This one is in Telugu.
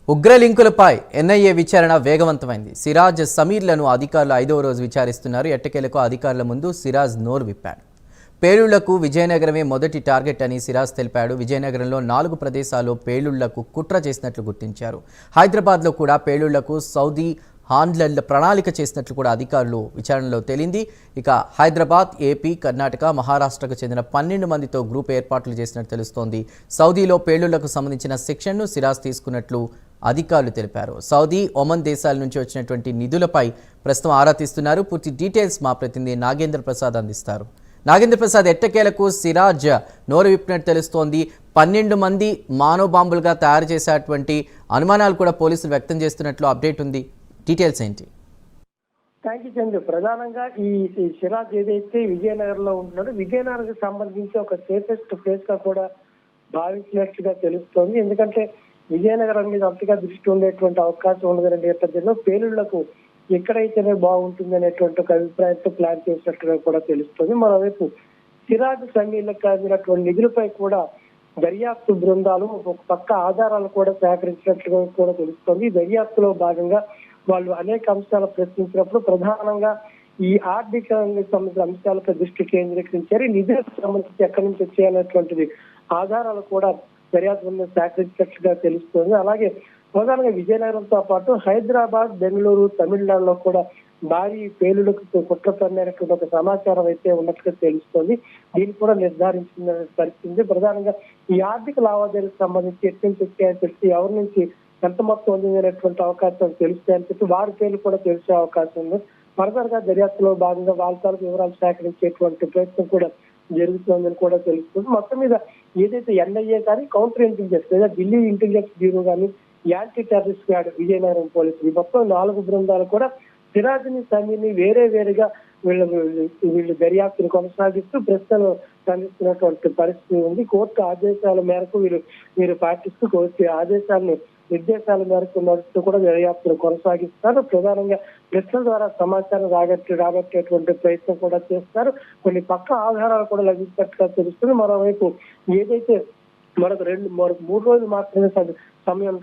ఉగ్రలింకులపై ఎన్ఐఏ విచారణ వేగవంతమైంది. సిరాజ్, సమీర్లను అధికారులు 5వ రోజు విచారిస్తున్నారు. ఎట్టకేలకు అధికారుల ముందు సిరాజ్ నోరు విప్పాడు. పేలుళ్లకు విజయనగరమే మొదటి టార్గెట్ అని సిరాజ్ తెలిపాడు. విజయనగరంలో 4 ప్రదేశాల్లో పేలుళ్లకు కుట్ర చేసినట్లు గుర్తించారు. హైదరాబాద్లో కూడా పేలుళ్లకు సౌదీ హ్యాండ్లర్ల ప్రణాళిక చేసినట్లు కూడా అధికారులు విచారణలో తేలింది. ఇక హైదరాబాద్, ఏపీ, కర్ణాటక, మహారాష్ట్రకు చెందిన 12 మందితో గ్రూప్ ఏర్పాట్లు చేసినట్టు తెలుస్తోంది. సౌదీలో పేలుళ్లకు సంబంధించిన శిక్షణను సిరాజ్ తీసుకున్నట్లు అధికారులు తెలిపారు. సౌదీ, ఒమన్ దేశాల నుంచి వచ్చినటువంటి నిధులపై ప్రస్తుతం ఆరా తీస్తున్నారు. పూర్తి డీటెయిల్స్ మా ప్రతినిధి నాగేంద్ర ప్రసాద్ అందిస్తారు. నాగేంద్ర ప్రసాద్, ఎట్టకేలకు సిరాజ్ నోరు విప్పినట్టు తెలుస్తోంది. 12 మంది మానవ బాంబులుగా తయారు చేసేటువంటి అనుమానాలు కూడా పోలీసులు వ్యక్తం చేస్తున్నట్లు అప్డేట్ ఉంది. డీటెయిల్స్ ఏంటి? Thank you Chandru. ప్రధానంగా ఈ సిరాజ్ ఏదైతే విజయనగర్ లో ఉంటున్నాడో విజయనగర్ కి సంబంధించి ఒక సేఫెస్ట్ ప్లేస్ గా కూడా భావించినట్లుగా తెలుస్తోంది. ఎందుకంటే విజయనగరం మీద అంతగా దృష్టి ఉండేటువంటి అవకాశం ఉండదనే నేపథ్యంలో పేలుళ్లకు ఎక్కడైతేనే బాగుంటుంది అనేటువంటి ఒక అభిప్రాయంతో ప్లాన్ చేసినట్టుగా కూడా తెలుస్తుంది. మరోవైపు సిరాజ్, సమీర్లకు అందినటువంటి నిధులపై కూడా దర్యాప్తు బృందాలు ఒక పక్క ఆధారాలు కూడా సేకరించినట్లుగా కూడా తెలుస్తోంది. దర్యాప్తులో భాగంగా వాళ్ళు అనేక అంశాలు ప్రశ్నించినప్పుడు ప్రధానంగా ఈ ఆర్థికానికి సంబంధించిన అంశాలపై దృష్టి కేంద్రీకరించారు. నిధులకు సంబంధించి ఎక్కడి నుంచి వచ్చేయాలనేటువంటిది ఆధారాలు కూడా దర్యాప్తు సేకరించినట్లుగా తెలుస్తుంది. అలాగే ప్రధానంగా విజయనగరంతో పాటు హైదరాబాద్, బెంగళూరు, తమిళనాడులో కూడా భారీ పేలులకు కుట్ర పడినటువంటి ఒక సమాచారం అయితే ఉన్నట్లుగా తెలుస్తోంది. దీన్ని కూడా నిర్ధారించిన పరిస్థితి. ప్రధానంగా ఈ ఆర్థిక లావాదేవీలకు సంబంధించి ఎక్కడి నుంచి వచ్చాయని తెలిసి ఎవరి నుంచి ఎంత మొత్తం అందించినటువంటి అవకాశం తెలుస్తాయని చెప్పి వారి పేర్లు కూడా తెలిసే అవకాశం ఉంది. ఫర్దర్ గా దర్యాప్తులో భాగంగా వాళ్ళ తాలూకు వివరాలు సేకరించేటువంటి ప్రయత్నం కూడా జరుగుతుందని కూడా తెలుస్తుంది. మొత్తం మీద ఏదైతే ఎన్ఐఏ కానీ, కౌంటర్ ఇంటెలిజెన్స్ లేదా ఢిల్లీ ఇంటెలిజెన్స్ బ్యూరో కానీ, యాంటీ టెర్రరిస్ట్ స్క్వాడ్, విజయనగరం పోలీసులు మొత్తం 4 బృందాలు కూడా సిరాజ్ని, సమీర్ని వేరేగా వీళ్ళు దర్యాప్తును కొనసాగిస్తూ ప్రశ్నలు సంధిస్తున్నటువంటి పరిస్థితి ఉంది. కోర్టు ఆదేశాల మేరకు వీరు పాటిస్తూ కోర్టు నిర్దేశాల మేరకు నడుస్తూ కూడా దర్యాప్తును కొనసాగిస్తారు. ప్రధానంగా ప్రశ్నల ద్వారా సమాచారం రాబట్టేటువంటి ప్రయత్నం కూడా చేస్తారు. కొన్ని పక్క ఆధారాలు కూడా లభించినట్టుగా తెలుస్తుంది. మరోవైపు ఏదైతే మరొక 3 రోజులు మాత్రమే సమయం